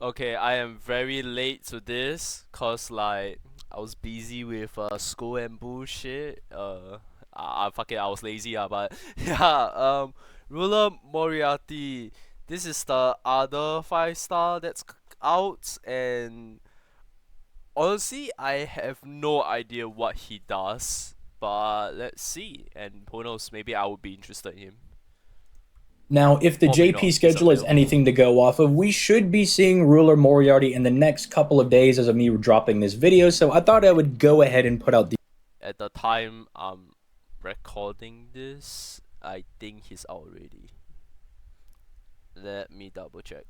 Okay, I am very late to this cause like I was busy with school and bullshit. Fuck it, I was lazy but yeah. Ruler Moriarty. This is the other 5 star that's out, and honestly, I have no idea what he does. But let's see, and who knows? Maybe I would be interested in him. Now, if the Probably JP not. He's schedule is available. anything to go off of, we should be seeing Ruler Moriarty in the next couple of days as of me dropping this video, so I thought I would go ahead and put out the At the time I'm recording this, I think he's out already. Let me double check.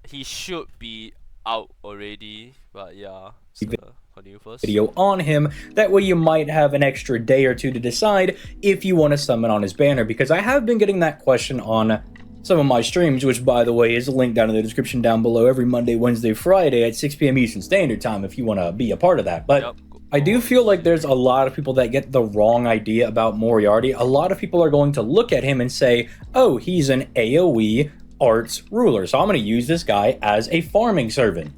He should be out already, but yeah. So continue first. video on him. That way you might have an extra day or two to decide if you want to summon on his banner, because I have been getting that question on some of my streams, which by the way is linked down in the description down below every Monday, Wednesday, Friday at 6 p.m. Eastern Standard Time if you want to be a part of that. But Yep. I do feel like there's a lot of people that get the wrong idea about Moriarty. A lot of people are going to look at him and say, oh, he's an AoE arts ruler, so I'm going to use this guy as a farming servant.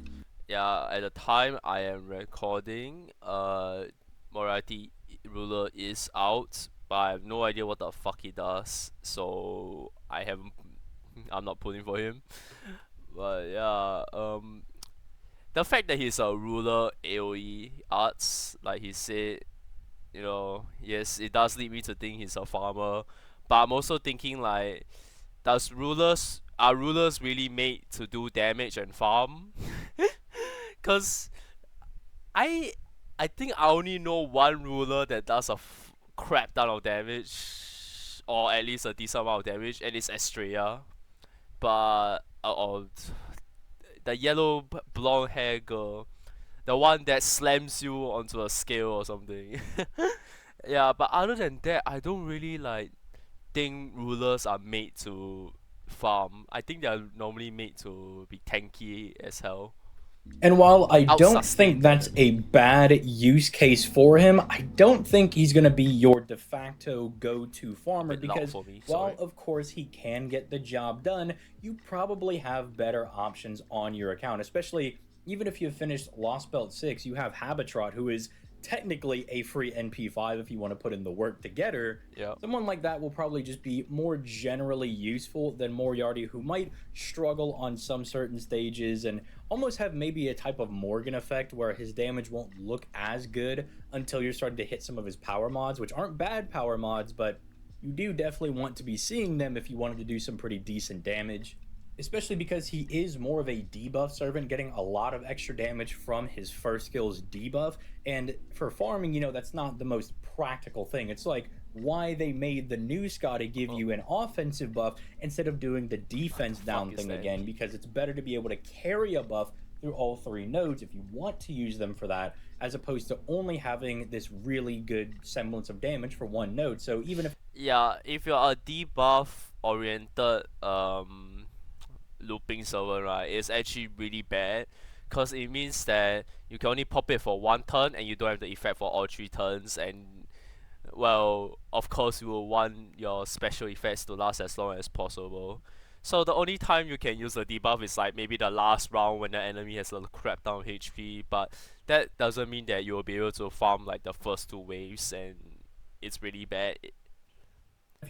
Yeah, at the time I am recording, Moriarty ruler is out, but I have no idea what the fuck he does. So I'm not pulling for him. But yeah, the fact that he's a ruler AoE arts, like he said, yes, it does lead me to think he's a farmer. But I'm also thinking like, are rulers really made to do damage and farm? Cause I I think I only know one ruler that does a crap ton of damage, or at least a decent amount of damage, and it's Estrella. But the yellow blonde hair girl, the one that slams you onto a scale or something. Yeah, but other than that, I don't really like think rulers are made to farm. I think they're normally made to be tanky as hell. And while I Out don't sustain think them, that's I a mean. bad use case for him, I don't think he's going to be your de facto go to A farmer bit loud because for me, while, sorry. of course, he can get the job done, you probably have better options on your account, especially even if you've finished Lost Belt 6, you have Habitrot, who is technically a free NP5 if you want to put in the work to get her. Yeah. Someone like that will probably just be more generally useful than Moriarty, who might struggle on some certain stages and almost have maybe a type of Morgan effect where his damage won't look as good until you're starting to hit some of his power mods, which aren't bad power mods, but you do definitely want to be seeing them if you wanted to do some pretty decent damage, especially because he is more of a debuff servant, getting a lot of extra damage from his first skill's debuff. And for farming, that's not the most practical thing. It's like why they made the new Scotty give Oh, you an offensive buff instead of doing the what the defense fuck down is thing that again, MP? because it's better to be able to carry a buff through all three nodes if you want to use them for that, as opposed to only having this really good semblance of damage for one node. So even if Yeah, if you're a debuff oriented looping server, right, it's actually really bad. Cause it means that you can only pop it for 1 turn and you don't have the effect for all 3 turns, and well, of course you will want your special effects to last as long as possible. So the only time you can use the debuff is like maybe the last round when the enemy has a crap ton of HP, but that doesn't mean that you will be able to farm like the first 2 waves, and it's really bad.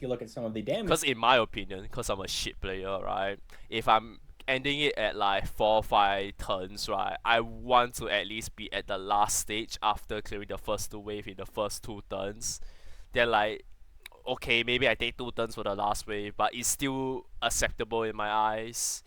you look at some of the damage Cause in my opinion, cause I'm a shit player, right? If I'm ending it at like 4 or 5 turns, right, I want to at least be at the last stage after clearing the first 2 wave in the first 2 turns. Then like, okay, maybe I take 2 turns for the last wave, but it's still acceptable in my eyes.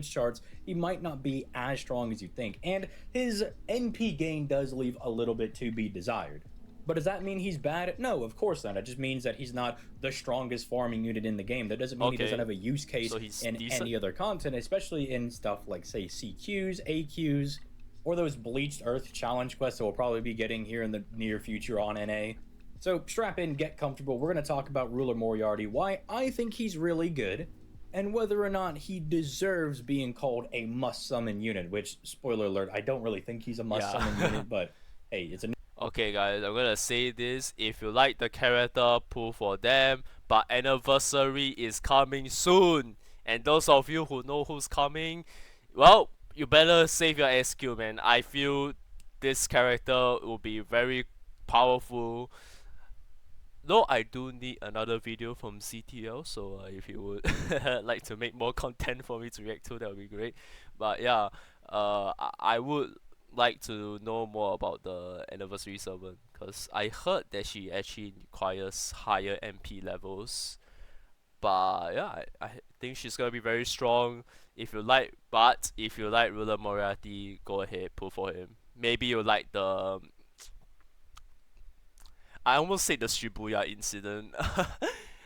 charts, he might not be as strong as you think, and his NP gain does leave a little bit to be desired. But does that mean he's bad? No, of course not. It just means that he's not the strongest farming unit in the game. That doesn't mean he doesn't Okay, have a use case so he's in decent. any other content, especially in stuff like, say, CQs, AQs, or those Bleached Earth challenge quests that we'll probably be getting here in the near future on NA. So strap in, get comfortable. We're going to talk about Ruler Moriarty, why I think he's really good, and whether or not he deserves being called a must summon unit, which, spoiler alert, I don't really think he's a must summon Yeah. unit, but hey, it's a Okay guys, I'm gonna say this. If you like the character, pull for them. But anniversary is coming soon. And those of you who know who's coming, well, you better save your SQ, man. I feel this character will be very powerful. Though I do need another video from CTL, so if you would like to make more content for me to react to, that would be great. But yeah, I would like to know more about the anniversary servant, because I heard that she actually requires higher MP levels. But yeah, I think she's gonna be very strong. If you like Ruler Moriarty, go ahead, pull for him. Maybe you like the I almost said the Shibuya incident.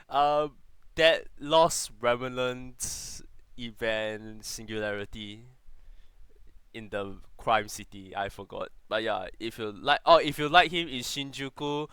um, that Lost Remnant event singularity in the crime city. I forgot. But yeah, if you like him in Shinjuku,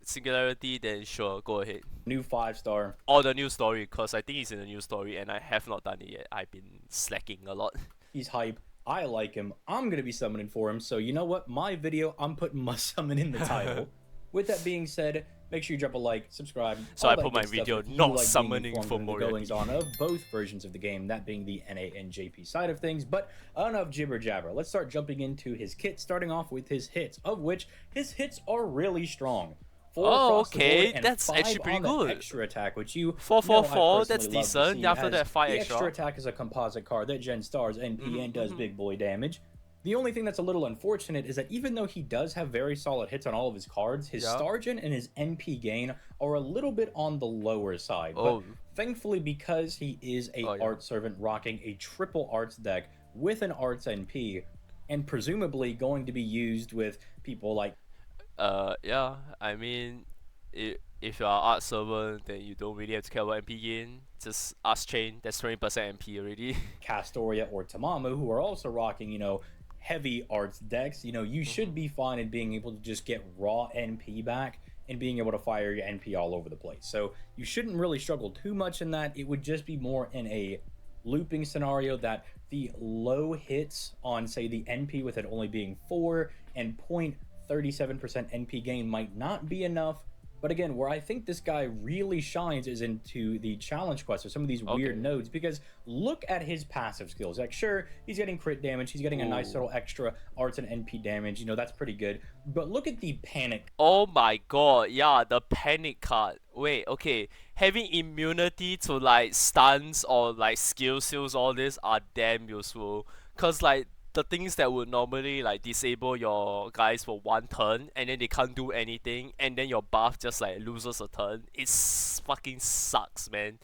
singularity, then sure, go ahead. New 5-star. Or the new story, cause I think he's in the new story, and I have not done it yet. I've been slacking a lot. He's hype. I like him. I'm gonna be summoning for him. So you know what? My video, I'm putting my summon in the title. With that being said, make sure you drop a like, subscribe. So I put my video not summoning for more goings on of both versions of the game, that being the NA and JP side of things. But enough jibber jabber. Let's start jumping into his kit, starting off with his hits, of which his hits are really strong. Oh, okay, that's actually pretty good. Extra attack, which you 444, that's decent. After that 5 the extra. extra attack is a composite card that gen stars NP and does big boy damage. The only thing that's a little unfortunate is that even though he does have very solid hits on all of his cards, his star gen and his NP gain are a little bit on the lower side. But thankfully, because he is a art servant rocking a triple arts deck with an arts NP, and presumably going to be used with people like yeah, I mean, if you're art server, then you don't really have to care about MP gain. Just Ask Chain, that's 20% MP already. Castoria or Tamamu, who are also rocking, you know, heavy arts decks. You know, you should be fine in being able to just get raw NP back and being able to fire your NP all over the place. So you shouldn't really struggle too much in that. It would just be more in a looping scenario that the low hits on, say, the NP with it only being 4 and 0.37% NP gain might not be enough. But again, where I think this guy really shines is into the challenge quests or some of these weird nodes, because look at his passive skills. Like, sure, he's getting crit damage, he's getting a nice little extra arts and NP damage, you know, that's pretty good. But look at the panic. Oh my god, yeah, the panic card. Wait, okay, having immunity to like stuns or like skill seals, all this are damn useful. Cause like the things that would normally like disable your guys for 1 turn and then they can't do anything, and then your buff just like loses a turn, it's fucking sucks, man.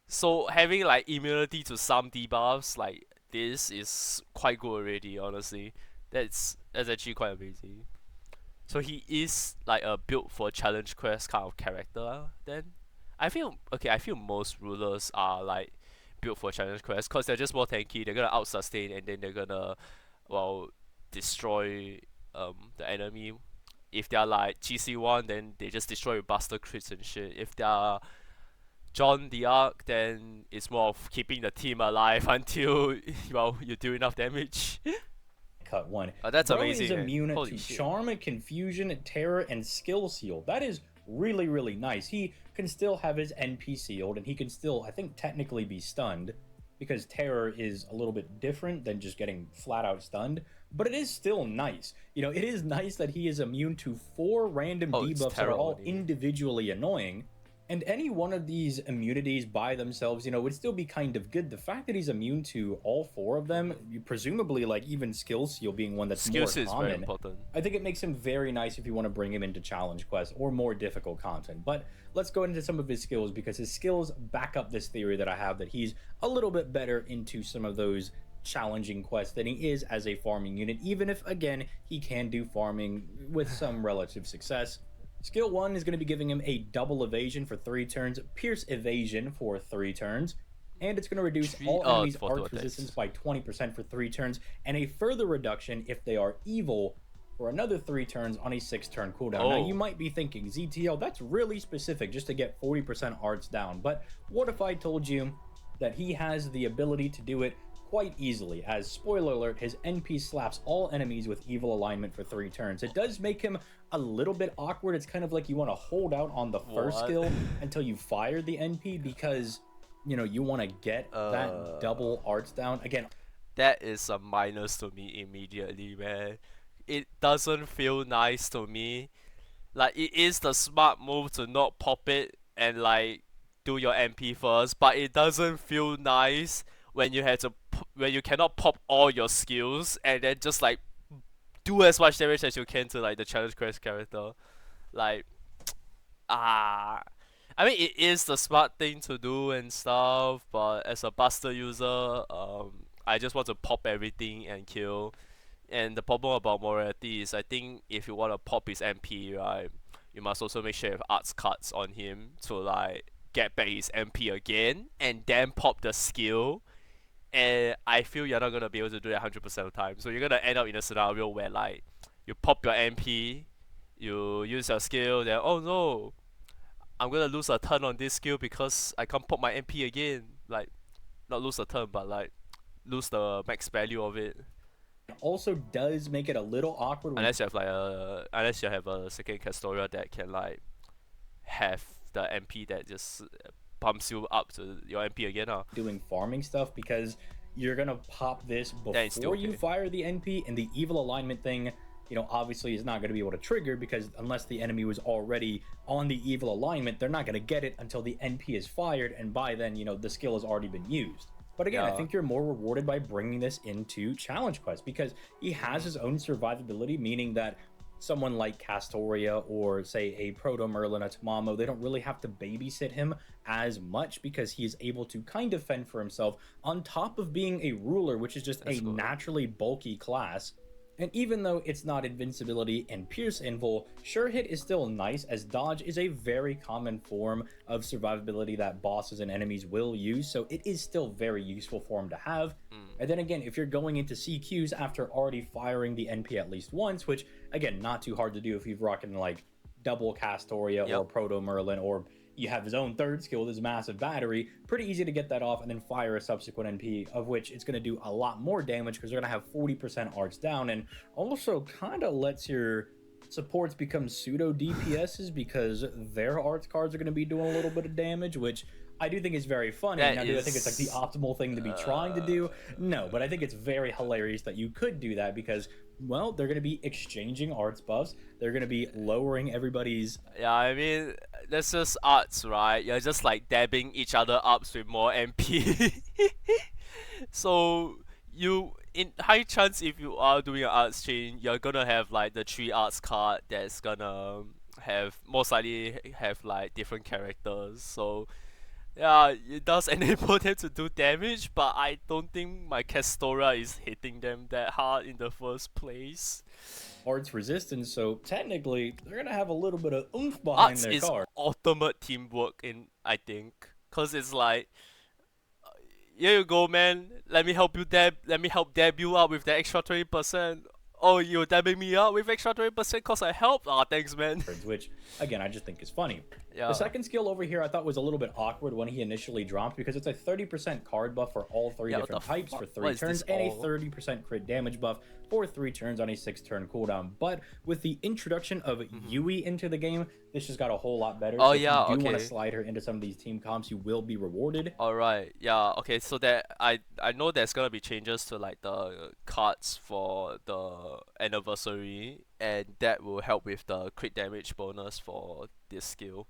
So having like immunity to some debuffs like this is quite good already, honestly. That's actually quite amazing. So he is like a built for challenge quest kind of character then. I feel most rulers are like built for challenge quests, because they're just more tanky, they're gonna out sustain, and then they're gonna, well, destroy the enemy. If they're like GC1, then they just destroy with buster crits and shit. If they're John the Arc, then it's more of keeping the team alive until, well, you do enough damage. Cut one. That's Bro amazing. is immune Holy to shit. charm, confusion, terror, and skill seal. That is really, really nice. He can still have his NP sealed, and he can still, I think, technically be stunned, because terror is a little bit different than just getting flat out stunned, but it is still nice. You know, it is nice that he is immune to 4 random debuffs that are all individually annoying. And any one of these immunities by themselves, you know, would still be kind of good. The fact that he's immune to all 4 of them, presumably, like, even Skill Seal being one that's more common, very important. I think it makes him very nice if you want to bring him into challenge quests or more difficult content. But let's go into some of his skills, because his skills back up this theory that I have that he's a little bit better into some of those challenging quests than he is as a farming unit, even if, again, he can do farming with some relative success. Skill 1 is going to be giving him a double evasion for 3 turns, pierce evasion for 3 turns, and it's going to reduce all enemies' arc resistance by 20% for 3 turns, and a further reduction if they are evil for another 3 turns on a 6-turn cooldown. Now, you might be thinking, ZTL, that's really specific just to get 40% arts down, but what if I told you that he has the ability to do it quite easily, as, spoiler alert, his NP slaps all enemies with evil alignment for 3 turns. It does make him a little bit awkward. It's kind of like you want to hold out on the first skill until you fire the NP, because you want to get that double arts down again. That is a minus to me immediately, man. It doesn't feel nice to me. Like, it is the smart move to not pop it and like do your MP first, but it doesn't feel nice when you have to when you cannot pop all your skills and then just like do as much damage as you can to like the challenge quest character. Like, ah, I mean, it is the smart thing to do and stuff, but as a buster user, I just want to pop everything and kill. And the problem about Moriarty is, I think if you want to pop his MP, right, you must also make sure you have arts cards on him to like get back his MP again, and then pop the skill. And I feel you're not gonna be able to do that 100% of the time. So you're gonna end up in a scenario where like you pop your MP, you use your skill, then oh no, I'm gonna lose a turn on this skill because I can't pop my MP again. Like, not lose a turn, but like lose the max value of it. Also does make it a little awkward when Unless you have a second Castoria that can like have the MP that just pumps you up to your MP again. doing farming stuff, because you're gonna pop this before you okay. fire the NP, and the evil alignment thing, obviously is not going to be able to trigger, because unless the enemy was already on the evil alignment, they're not going to get it until the NP is fired, and by then, the skill has already been used. But again, I think you're more rewarded by bringing this into challenge quest, because he has his own survivability, meaning that someone like Castoria or say a Proto Merlin, a Tamamo, they don't really have to babysit him as much, because he is able to kind of fend for himself on top of being a ruler, which is just a naturally bulky class. And even though it's not invincibility and pierce invul, sure hit is still nice, as dodge is a very common form of survivability that bosses and enemies will use, so it is still very useful for him to have. And then again, if you're going into CQs after already firing the NP at least once, which again, not too hard to do if you've rocking like double Castoria or Proto Merlin, or you have his own third skill with his massive battery, pretty easy to get that off and then fire a subsequent NP, of which it's going to do a lot more damage because they're going to have 40% arts down, and also kind of lets your supports become pseudo DPSs because their arts cards are going to be doing a little bit of damage, which I do think is very funny. Now, do I think it's like the optimal thing to be trying to do? No, but I think it's very hilarious that you could do that, because, well, they're going to be exchanging arts buffs. They're going to be lowering everybody's... Yeah, I mean, that's just arts, right? You're just like dabbing each other up with more MP. So, in high chance, if you are doing an arts chain, you're gonna have like the 3 arts card that's gonna have, most likely have like different characters. So, yeah, it does enable them to do damage, but I don't think my Castora is hitting them that hard in the first place. Arts resistance, so technically they're gonna have a little bit of oomph behind Arts their is card. ultimate teamwork in, I think, cause it's like, here you go, man. Let me help dab you up with the extra 20%. Oh, you're dabbing me up with extra 20% cause I helped? Aw, thanks, man. Which, again, I just think is funny. Yeah. The second skill over here I thought was a little bit awkward when he initially dropped, because it's a 30% card buff for all 3 different types for 3 turns, and a 30% crit damage buff for 3 turns on a 6-turn cooldown. But with the introduction of Yui into the game, this just got a whole lot better. Oh, so yeah, if you do want okay. to slide her into some of these team comps, you will be rewarded. Alright, yeah, okay, so that I know there's gonna be changes to like the cards for the anniversary, and that will help with the crit damage bonus for this skill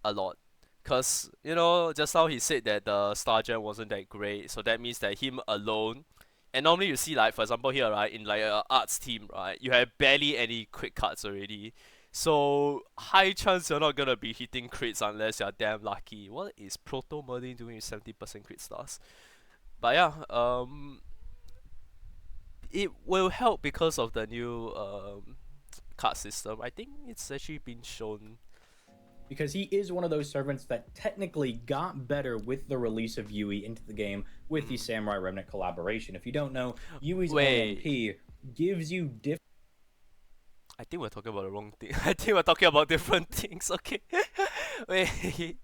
a lot. Cause, just now he said that the Star Gem wasn't that great, so that means that him alone, and normally you see like, for example here, right, in like a arts team, right, you have barely any crit cards already. So, high chance you're not gonna be hitting crits unless you're damn lucky. What is Proto Merlin doing with 70% crit stars? But yeah, it will help because of the new card system. I think it's actually been shown. Because he is one of those servants that technically got better with the release of Yui into the game with the Samurai Remnant collaboration. If you don't know, Yui's MP gives you different... I think we're talking about the wrong thing. I think we're talking about different things, okay? Wait.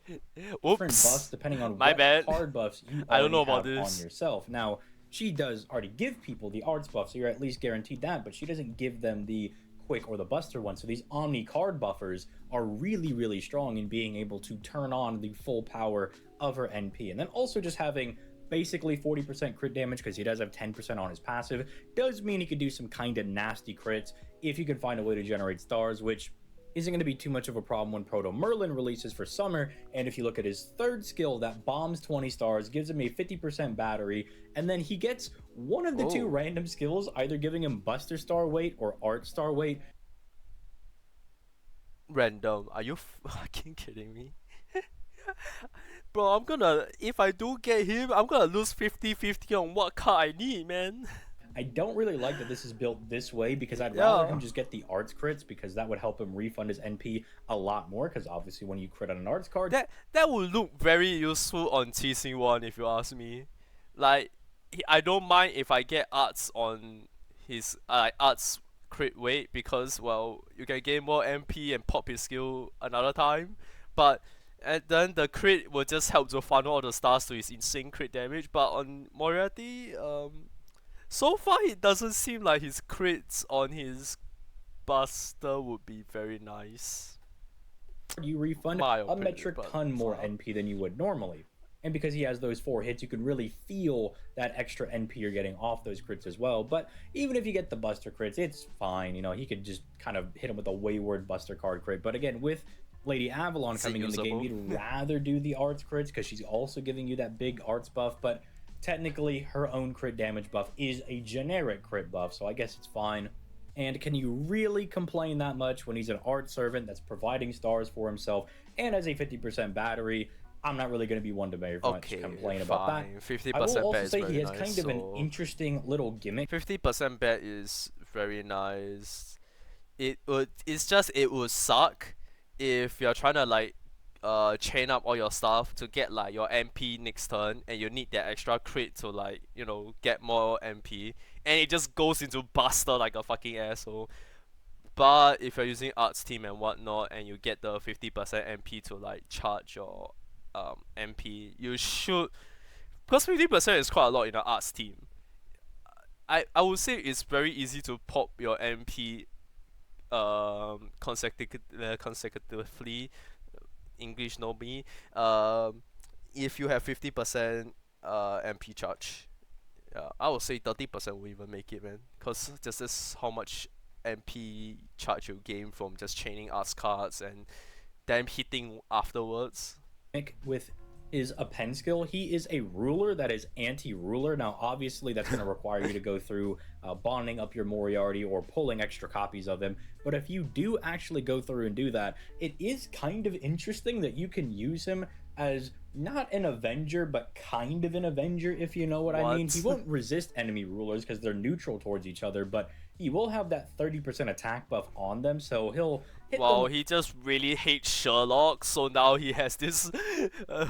Different buffs depending on My what bad. card buffs you I don't know already about have this. on yourself. Now, she does already give people the arts buff, so you're at least guaranteed that, but she doesn't give them the quick or the buster one. So these omni card buffers are really, really strong in being able to turn on the full power of her NP. And then also just having basically 40% crit damage because he does have 10% on his passive does mean he could do some kind of nasty crits if you can find a way to generate stars, which isn't going to be too much of a problem when Proto Merlin releases for summer. And if you look at his third skill, that bombs 20 stars, gives him a 50% battery, and then he gets one of the two random skills, either giving him Buster Star weight or Art Star weight. Random. Are you fucking kidding me? Bro, I'm gonna, if I do get him, I'm gonna lose 50-50 on what card I need, man. I don't really like that this is built this way because I'd rather him just get the arts crits because that would help him refund his NP a lot more because obviously when you crit on an arts card... That would look very useful on TC1 if you ask me. Like, I don't mind if I get arts on his arts crit weight because, well, you can gain more MP and pop his skill another time. But and then the crit will just help to funnel all the stars to his insane crit damage. But on Moriarty, so far it doesn't seem like his crits on his Buster would be very nice. You refund a metric ton more NP than you would normally. And because he has those 4 hits, you can really feel that extra NP you're getting off those crits as well. But even if you get the Buster crits, it's fine. You know, he could just kind of hit him with a wayward Buster card crit. But again, with Lady Avalon coming in the game, you'd rather do the arts crits because she's also giving you that big arts buff. But technically, her own crit damage buff is a generic crit buff, so I guess it's fine. And can you really complain that much when he's an art servant that's providing stars for himself and has a 50% battery? I'm not really going to be one to very much complain about that. 50% I will also bet say is he has nice, kind of an interesting little gimmick. 50% bet is very nice. It's just it would suck if you're trying to like chain up all your stuff to get like your MP next turn and you need that extra crit to like, you know, get more MP and it just goes into Buster like a fucking asshole. But if you're using Arts Team and whatnot and you get the 50% MP to like charge your MP, you should, because 50% is quite a lot in the Arts Team. I would say it's very easy to pop your MP consecutively. English know me. If you have 50% MP charge, I would say 30% will even make it, man. Cause just this how much MP charge you gain from just chaining arts cards and then hitting afterwards. With is a pen skill. He is a ruler that is anti-ruler. Now, obviously, that's going to require you to go through bonding up your Moriarty or pulling extra copies of him. But if you do actually go through and do that, it is kind of interesting that you can use him as not an Avenger, but kind of an Avenger, if you know what I mean. He won't resist enemy rulers because they're neutral towards each other, but he will have that 30% attack buff on them, so he'll hit them. He just really hates Sherlock, so now he has this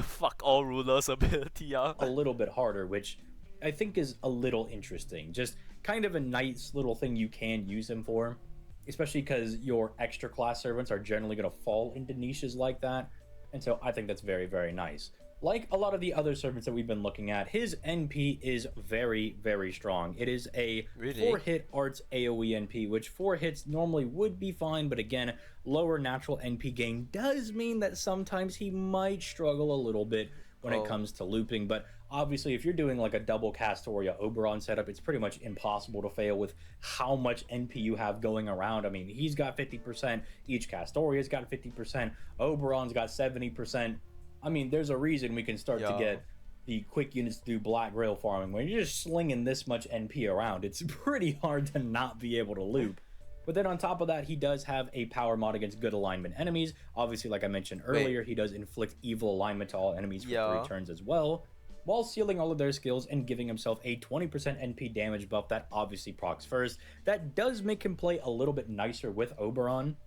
fuck all rulers ability. A little bit harder, which I think is a little interesting. Just kind of a nice little thing you can use him for, especially because your extra class servants are generally going to fall into niches like that. And so I think that's very, very nice. Like a lot of the other servants that we've been looking at, his NP is very, very strong. It is a 4-hit arts AoE NP, which 4 hits normally would be fine, but again, lower natural NP gain does mean that sometimes he might struggle a little bit when it comes to looping. But obviously, if you're doing like a double Castoria Oberon setup, it's pretty much impossible to fail with how much NP you have going around. I mean, he's got 50%, each Castoria's got 50%, Oberon's got 70%. I mean, there's a reason we can start to get the quick units to do Black Grail farming. When you're just slinging this much NP around, it's pretty hard to not be able to loop. But then on top of that, he does have a power mod against good alignment enemies. Obviously, like I mentioned earlier, he does inflict evil alignment to all enemies for 3 turns as well, while sealing all of their skills and giving himself a 20% NP damage buff that obviously procs first. That does make him play a little bit nicer with Oberon.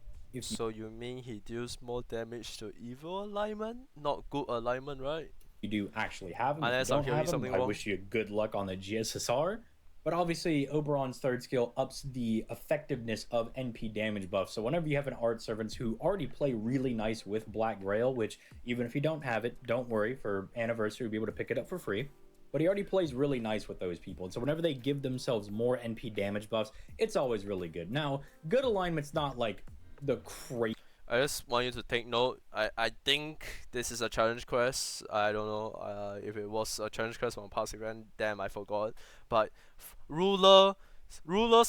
So you mean he deals more damage to evil alignment, not good alignment, right? You do actually have him. Unless I'm hearing something I wrong. wish you good luck on the GSSR. But obviously, Oberon's third skill ups the effectiveness of NP damage buff. So whenever you have an art servants who already play really nice with Black Grail, which even if you don't have it, don't worry, for Anniversary you'll be able to pick it up for free. but he already plays really nice with those people. And so whenever they give themselves more NP damage buffs, it's always really good. Now, good alignment's not like the crazy. I just want you to take note. I think this is a challenge quest. I don't know if it was a challenge quest from a past event. Damn, I forgot. But rulers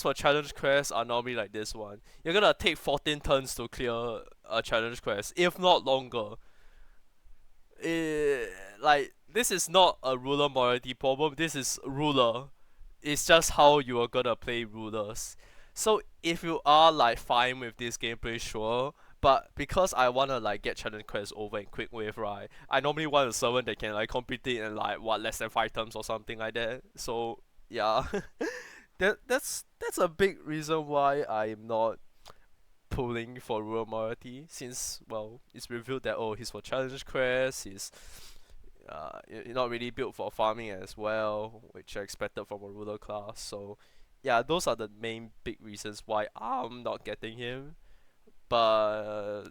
for challenge quests are normally like this one. You're gonna take 14 turns to clear a challenge quest, if not longer. Like, this is not a ruler morality problem. This is ruler. It's just how you are gonna play rulers. So if you are like fine with this gameplay, sure. But because I wanna like get challenge quests over in quick wave, right? I normally want a servant that can like complete it in like what, less than 5 turns or something like that. So yeah, that's a big reason why I'm not pulling for ruler morality, since, well, it's revealed that, oh, he's for challenge quests, he's not really built for farming as well, which I expected from a ruler class. So yeah, those are the main big reasons why I'm not getting him. But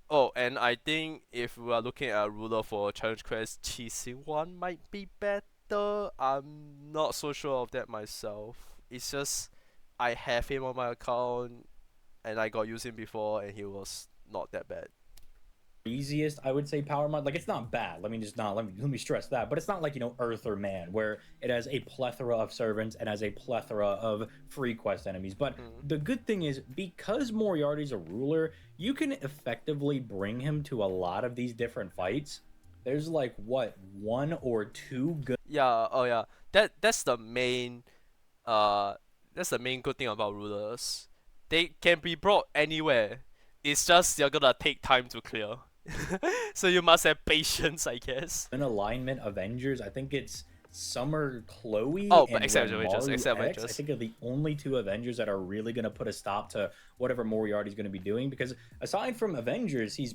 oh, and I think if we are looking at a ruler for challenge quest, chasing one might be better. I'm not so sure of that myself. It's just I have him on my account and I got used him before and he was not that bad. Easiest, I would say, power mod. Like, it's not bad. Let me stress that. But it's not like, Earth or Man, where it has a plethora of servants and has a plethora of free quest enemies. But the good thing is, because Moriarty's a ruler, you can effectively bring him to a lot of these different fights. There's like what, 1 or 2 good. Yeah, oh yeah. That's the main good thing about rulers. They can be brought anywhere. It's just you're gonna take time to clear. So you must have patience, I guess. In alignment Avengers, I think it's Summer Chloe Oh, but and except Avengers, Renmaru except X. I Avengers. think are the only 2 Avengers that are really going to put a stop to whatever Moriarty's going to be doing. Because aside from Avengers, he's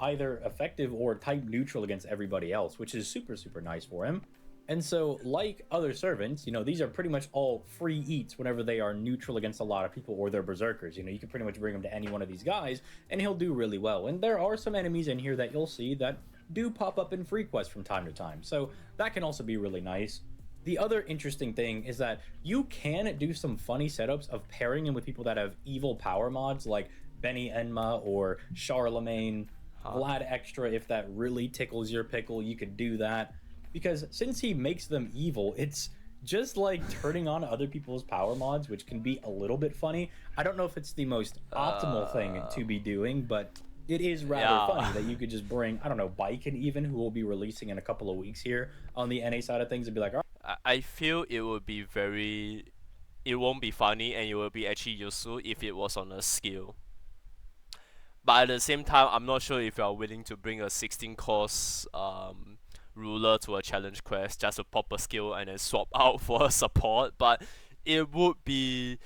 either effective or type neutral against everybody else, which is super, super nice for him. And so, like other servants, these are pretty much all free eats whenever they are neutral against a lot of people or they're berserkers. You can pretty much bring him to any one of these guys and he'll do really well. And there are some enemies in here that you'll see that do pop up in free quests from time to time. So that can also be really nice. The other interesting thing is that you can do some funny setups of pairing him with people that have evil power mods like Benny Enma or Charlemagne, Vlad Extra. If that really tickles your pickle, you could do that. Because since he makes them evil, it's just like turning on other people's power mods, which can be a little bit funny. I don't know if it's the most optimal thing to be doing, but it is rather funny that you could just bring, I don't know, Baiken even, who will be releasing in a couple of weeks here on the NA side of things, and be like, all right. I feel it would be it won't be funny and it will be actually useful if it was on a skill. But at the same time, I'm not sure if you are willing to bring a 16 cost ruler to a challenge quest just to pop a skill and then swap out for a support. But it would be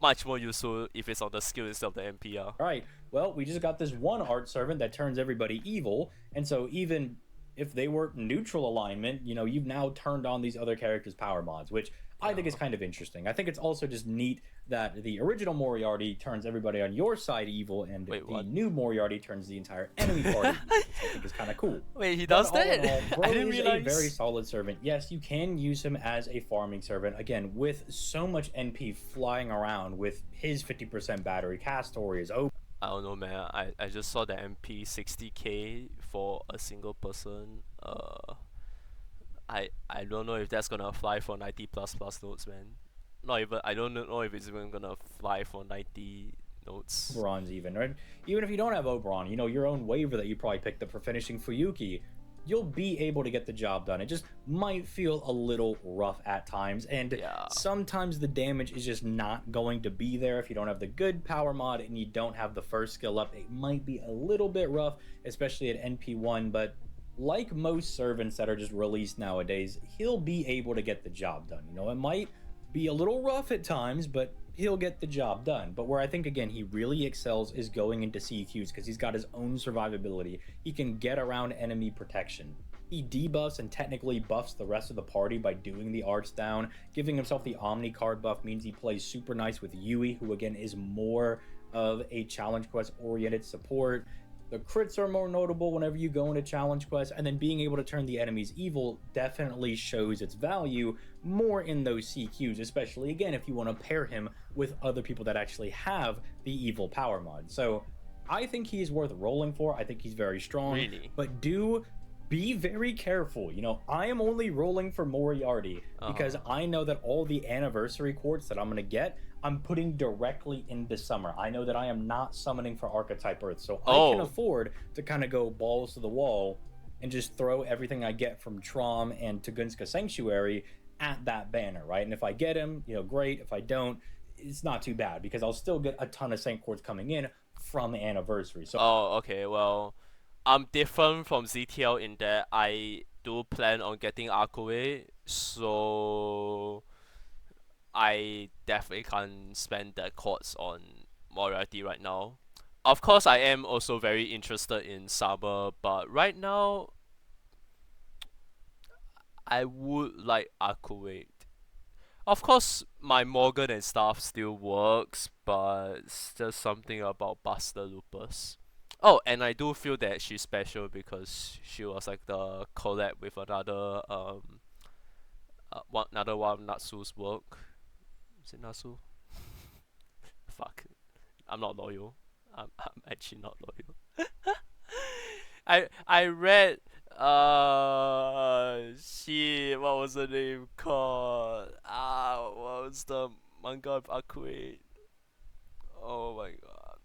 much more useful if it's on the skill instead of the NPR. All right, well, we just got this one art servant that turns everybody evil, and so even if they were neutral alignment, you've now turned on these other characters' power mods, which I think is kind of interesting. I think it's also just neat that the original Moriarty turns everybody on your side evil, and the new Moriarty turns the entire enemy party evil, which I think is kind of cool. Wait, he does that? Bro, I didn't realize. A very solid servant. Yes, you can use him as a farming servant. Again, with so much NP flying around with his 50% battery, Castor is open. I don't know, man. I just saw the MP 60k for a single person. I don't know if that's gonna fly for 90 plus nodes, man. Not even, I don't know if it's even gonna fly for 90 nodes. Oberon's even, right? Even if you don't have Oberon, your own waiver that you probably picked up for finishing Fuyuki, you'll be able to get the job done. It just might feel a little rough at times, and sometimes the damage is just not going to be there if you don't have the good power mod and you don't have the first skill up. It might be a little bit rough, especially at NP1, but like most servants that are just released nowadays, he'll be able to get the job done. It might be a little rough at times, but he'll get the job done. But where I think, again, he really excels is going into CQs, because he's got his own survivability. He can get around enemy protection. He debuffs and technically buffs the rest of the party by doing the arts down. Giving himself the Omni card buff means he plays super nice with Yui, who again is more of a challenge quest oriented support. The crits are more notable whenever you go into challenge quests, and then being able to turn the enemies evil definitely shows its value more in those CQs, especially again if you want to pair him with other people that actually have the evil power mod. So I think he's worth rolling for. I think he's very strong, Really? but do be very careful. I am only rolling for Moriarty because Uh-huh. I know that all the anniversary quartz that I'm going to get, I'm putting directly into summer. I know that I am not summoning for Archetype Earth, so I can Oh. afford to kind of go balls to the wall and just throw everything I get from Trom and Tugunska Sanctuary at that banner, right? And if I get him, great. If I don't, it's not too bad because I'll still get a ton of Saint Quartz coming in from anniversary. So Oh, okay. Well, I'm different from ZTL in that I do plan on getting Aquaway, so I definitely can't spend that courts on Moriarty right now. Of course, I am also very interested in Summer, but right now I would like Aquaway. Of course, my Morgan and stuff still works, but it's just something about Buster Lupus. Oh, and I do feel that she's special because she was like the collab with another one of Natsu's work. Is it Natsu? Fuck, I'm not loyal. I'm actually not loyal. I read shit, what was the name called? What was the manga of Akue? Oh my god.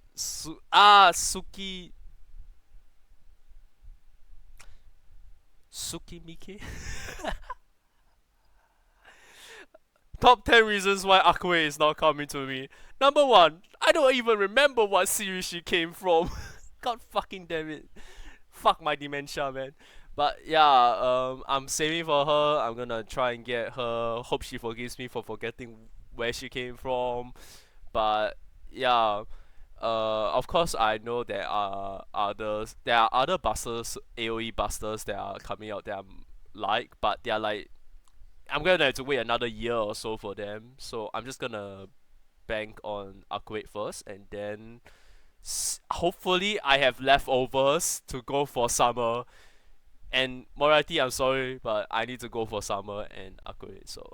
Sukimike? Top 10 reasons why Akue is not coming to me. Number 1, I don't even remember what series she came from. God fucking damn it. Fuck my dementia, man. But yeah, I'm saving for her. I'm gonna try and get her. Hope she forgives me for forgetting where she came from. But yeah, of course I know there are other busters, AOE busters that are coming out that I'm like, but they're like I'm gonna have to wait another year or so for them. So I'm just gonna bank on upgrade first, and then hopefully I have leftovers to go for summer. And Moriarty, I'm sorry, but I need to go for summer and upgrade. So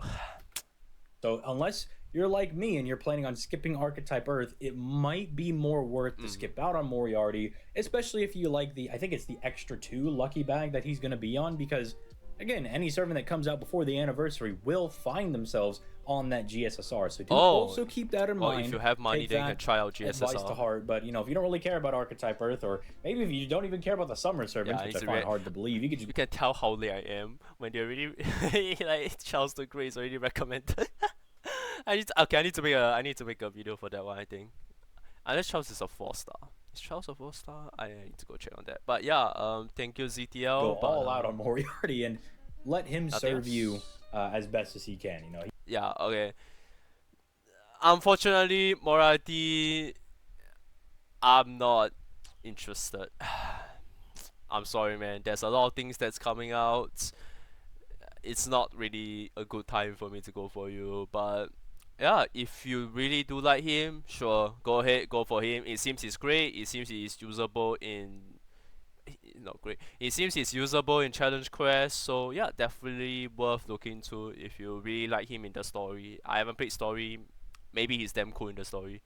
So unless you're like me and you're planning on skipping Archetype Earth, it might be more worth to mm. skip out on Moriarty, especially if you like I think it's the extra 2 lucky bag that he's going to be on because again, any servant that comes out before the anniversary will find themselves on that GSSR. So do Oh, also keep that in well, if mind. you have money, Take then you can that try out advice to GSSR. heart. But if you don't really care about Archetype Earth, or maybe if you don't even care about the summer Yeah, servants, I which need I to find hard to believe, you could just you can tell how late I am when they're really like Charles the Great is already recommended. I need to make a video for that one. I think unless Charles is a 4 star. Is Charles a 4 star? I need to go check on that. But yeah, thank you go ZTL. But all out on Moriarty and let him nothing serve you else. as best as he can. Yeah, okay. Unfortunately, Morality, I'm not interested. I'm sorry, man. There's a lot of things that's coming out. It's not really a good time for me to go for you, but yeah, if you really do like him, sure, go ahead, go for him. It seems he's great. It seems he's usable in not great. It seems he's usable in challenge quest, so yeah, definitely worth looking to if you really like him in the story. I haven't played story. Maybe he's damn cool in the story.